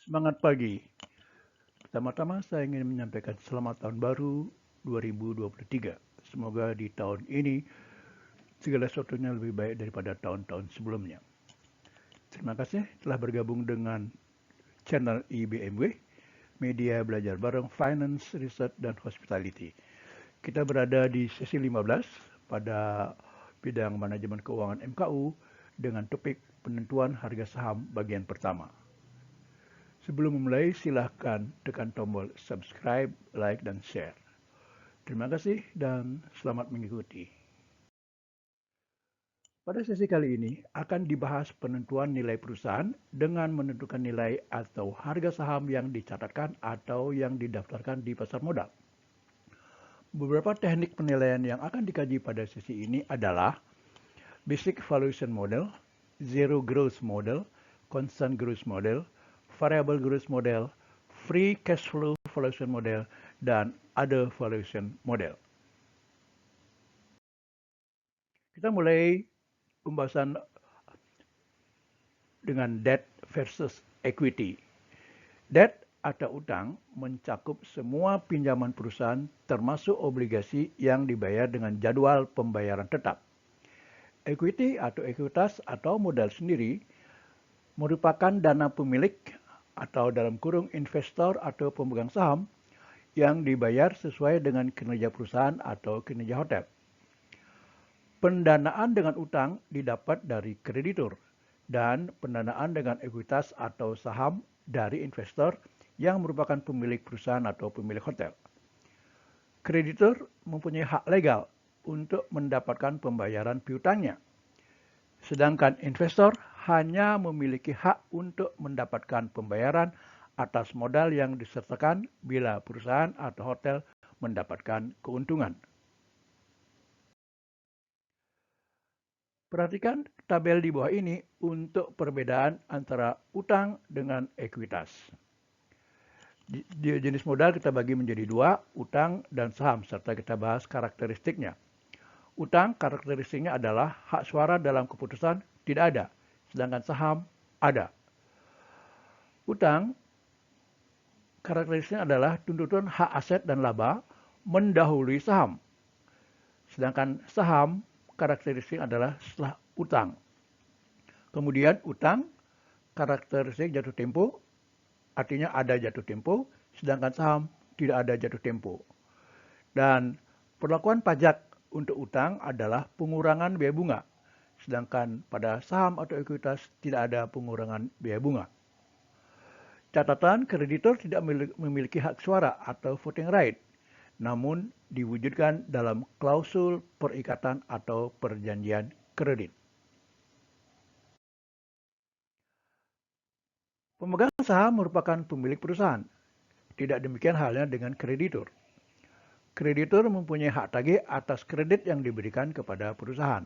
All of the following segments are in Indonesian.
Semangat pagi. Pertama-tama saya ingin menyampaikan selamat tahun baru 2023. Semoga di tahun ini segala sesuatunya lebih baik daripada tahun-tahun sebelumnya. Terima kasih telah bergabung dengan channel IBMW, Media Belajar Bareng Finance, Research, dan Hospitality. Kita berada di sesi 15 pada bidang manajemen keuangan MKU dengan topik penentuan harga saham bagian pertama. Sebelum memulai, silahkan tekan tombol subscribe, like, dan share. Terima kasih dan selamat mengikuti. Pada sesi kali ini akan dibahas penentuan nilai perusahaan dengan menentukan nilai atau harga saham yang dicatatkan atau yang didaftarkan di pasar modal. Beberapa teknik penilaian yang akan dikaji pada sesi ini adalah Basic Valuation Model, Zero Growth Model, Constant Growth Model, Variable Growth Model, Free Cash Flow Valuation Model, dan Other Valuation Model. Kita mulai pembahasan dengan debt versus equity. Debt atau utang mencakup semua pinjaman perusahaan termasuk obligasi yang dibayar dengan jadwal pembayaran tetap. Equity atau ekuitas atau modal sendiri merupakan dana pemilik atau dalam kurung investor atau pemegang saham yang dibayar sesuai dengan kinerja perusahaan atau kinerja hotel. Pendanaan dengan utang didapat dari kreditur dan pendanaan dengan ekuitas atau saham dari investor yang merupakan pemilik perusahaan atau pemilik hotel. Kreditur mempunyai hak legal untuk mendapatkan pembayaran piutangnya, sedangkan investor hanya memiliki hak untuk mendapatkan pembayaran atas modal yang disertakan bila perusahaan atau hotel mendapatkan keuntungan. Perhatikan tabel di bawah ini untuk perbedaan antara utang dengan ekuitas. Di jenis modal kita bagi menjadi dua, utang dan saham, serta kita bahas karakteristiknya. Utang karakteristiknya adalah hak suara dalam keputusan tidak ada, sedangkan saham ada. Utang karakteristiknya adalah tuntutan hak aset dan laba mendahului saham, sedangkan saham karakteristik adalah setelah utang. Kemudian utang karakteristik jatuh tempo, artinya ada jatuh tempo, sedangkan saham tidak ada jatuh tempo. Dan perlakuan pajak untuk utang adalah pengurangan biaya bunga, sedangkan pada saham atau ekuitas tidak ada pengurangan biaya bunga. Catatan, kreditur tidak memiliki hak suara atau voting right, namun diwujudkan dalam klausul perikatan atau perjanjian kredit. Pemegang saham merupakan pemilik perusahaan. Tidak demikian halnya dengan kreditur. Kreditur mempunyai hak tagih atas kredit yang diberikan kepada perusahaan.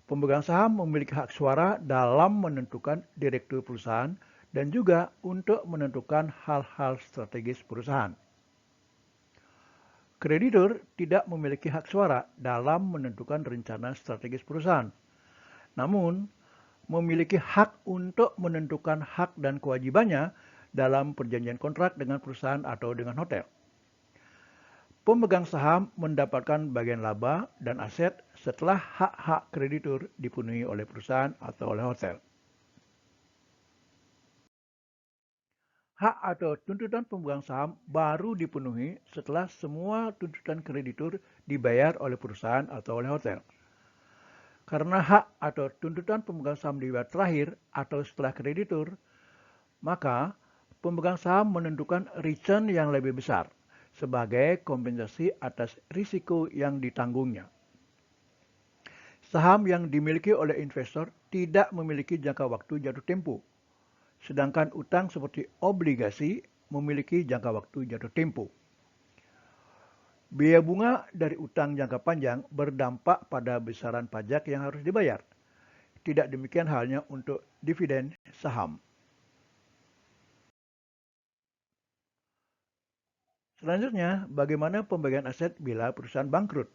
Pemegang saham memiliki hak suara dalam menentukan direktur perusahaan dan juga untuk menentukan hal-hal strategis perusahaan. Kreditur tidak memiliki hak suara dalam menentukan rencana strategis perusahaan, namun memiliki hak untuk menentukan hak dan kewajibannya dalam perjanjian kontrak dengan perusahaan atau dengan hotel. Pemegang saham mendapatkan bagian laba dan aset setelah hak-hak kreditur dipenuhi oleh perusahaan atau oleh hotel. Hak atau tuntutan pemegang saham baru dipenuhi setelah semua tuntutan kreditur dibayar oleh perusahaan atau oleh hotel. Karena hak atau tuntutan pemegang saham dibayar terakhir atau setelah kreditur, maka pemegang saham menentukan return yang lebih besar sebagai kompensasi atas risiko yang ditanggungnya. Saham yang dimiliki oleh investor tidak memiliki jangka waktu jatuh tempo, sedangkan utang seperti obligasi memiliki jangka waktu jatuh tempo. Biaya bunga dari utang jangka panjang berdampak pada besaran pajak yang harus dibayar. Tidak demikian halnya untuk dividen saham. Selanjutnya, bagaimana pembagian aset bila perusahaan bangkrut?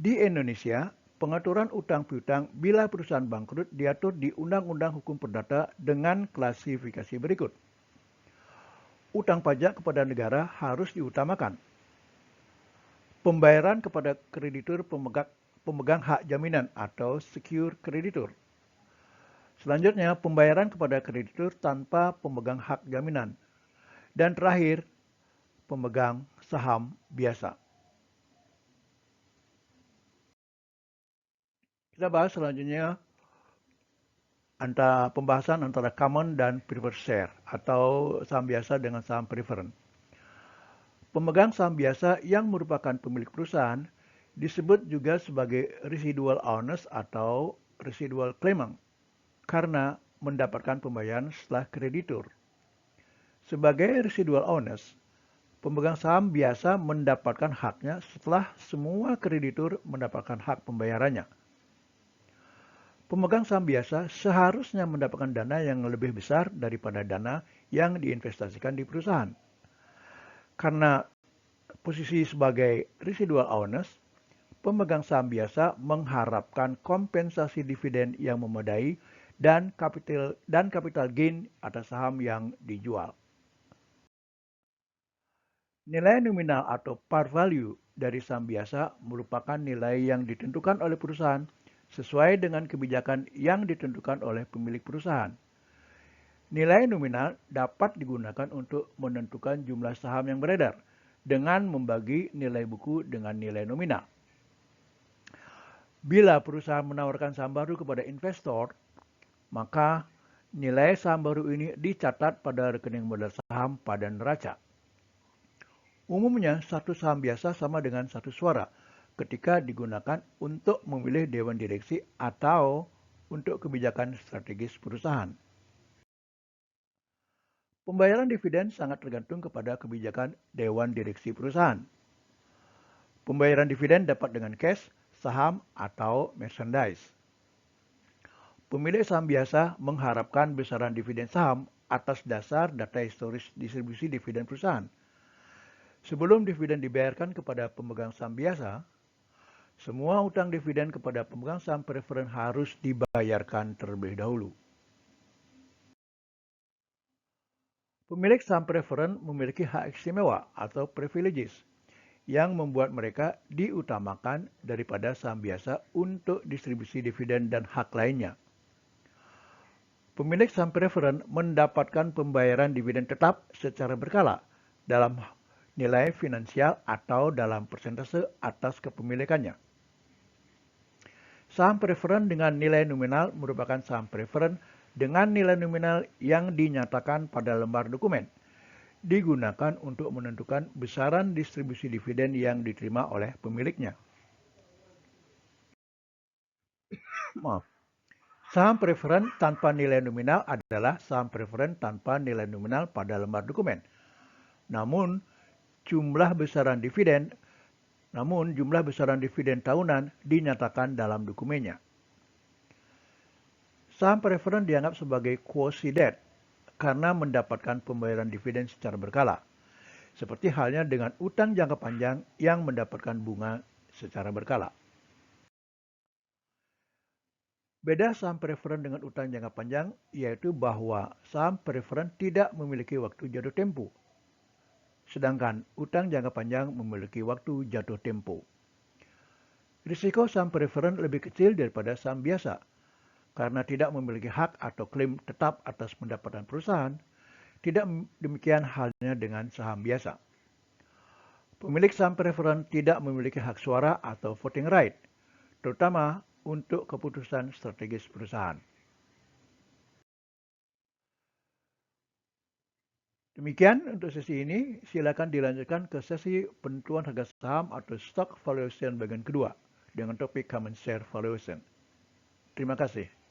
Di Indonesia, Pengaturan utang piutang bila perusahaan bangkrut diatur di Undang-Undang Hukum Perdata dengan klasifikasi berikut. Utang pajak kepada negara harus diutamakan. Pembayaran kepada kreditur pemegang hak jaminan atau secure creditor. Selanjutnya, pembayaran kepada kreditur tanpa pemegang hak jaminan. Dan terakhir, pemegang saham biasa. Kita bahas selanjutnya pembahasan antara common dan preferred share atau saham biasa dengan saham preferred. Pemegang saham biasa yang merupakan pemilik perusahaan disebut juga sebagai residual owners atau residual claimant karena mendapatkan pembayaran setelah kreditur. Sebagai residual owners, pemegang saham biasa mendapatkan haknya setelah semua kreditur mendapatkan hak pembayarannya. Pemegang saham biasa seharusnya mendapatkan dana yang lebih besar daripada dana yang diinvestasikan di perusahaan. Karena posisi sebagai residual owners, pemegang saham biasa mengharapkan kompensasi dividen yang memadai dan capital gain atas saham yang dijual. Nilai nominal atau par value dari saham biasa merupakan nilai yang ditentukan oleh perusahaan sesuai dengan kebijakan yang ditentukan oleh pemilik perusahaan. Nilai nominal dapat digunakan untuk menentukan jumlah saham yang beredar dengan membagi nilai buku dengan nilai nominal. Bila perusahaan menawarkan saham baru kepada investor, maka nilai saham baru ini dicatat pada rekening modal saham pada neraca. Umumnya, satu saham biasa sama dengan satu suara ketika digunakan untuk memilih dewan direksi atau untuk kebijakan strategis perusahaan. Pembayaran dividen sangat tergantung kepada kebijakan dewan direksi perusahaan. Pembayaran dividen dapat dengan cash, saham, atau merchandise. Pemilik saham biasa mengharapkan besaran dividen saham atas dasar data historis distribusi dividen perusahaan. Sebelum dividen dibayarkan kepada pemegang saham biasa, semua utang dividen kepada pemegang saham preferen harus dibayarkan terlebih dahulu. Pemilik saham preferen memiliki hak istimewa atau privileges yang membuat mereka diutamakan daripada saham biasa untuk distribusi dividen dan hak lainnya. Pemilik saham preferen mendapatkan pembayaran dividen tetap secara berkala dalam nilai finansial atau dalam persentase atas kepemilikannya. Saham preferen dengan nilai nominal merupakan saham preferen dengan nilai nominal yang dinyatakan pada lembar dokumen, digunakan untuk menentukan besaran distribusi dividen yang diterima oleh pemiliknya. Saham preferen tanpa nilai nominal adalah saham preferen tanpa nilai nominal pada lembar dokumen. Namun, jumlah besaran dividen tahunan dinyatakan dalam dokumennya. Saham preferen dianggap sebagai quasi-debt karena mendapatkan pembayaran dividen secara berkala, seperti halnya dengan utang jangka panjang yang mendapatkan bunga secara berkala. Beda saham preferen dengan utang jangka panjang yaitu bahwa saham preferen tidak memiliki waktu jatuh tempo, sedangkan utang jangka panjang memiliki waktu jatuh tempo. Risiko saham preferen lebih kecil daripada saham biasa karena tidak memiliki hak atau klaim tetap atas pendapatan perusahaan. Tidak demikian halnya dengan saham biasa. Pemilik saham preferen tidak memiliki hak suara atau voting right, terutama untuk keputusan strategis perusahaan. Demikian untuk sesi ini, silakan dilanjutkan ke sesi penentuan harga saham atau stock valuation bagian kedua dengan topik common share valuation. Terima kasih.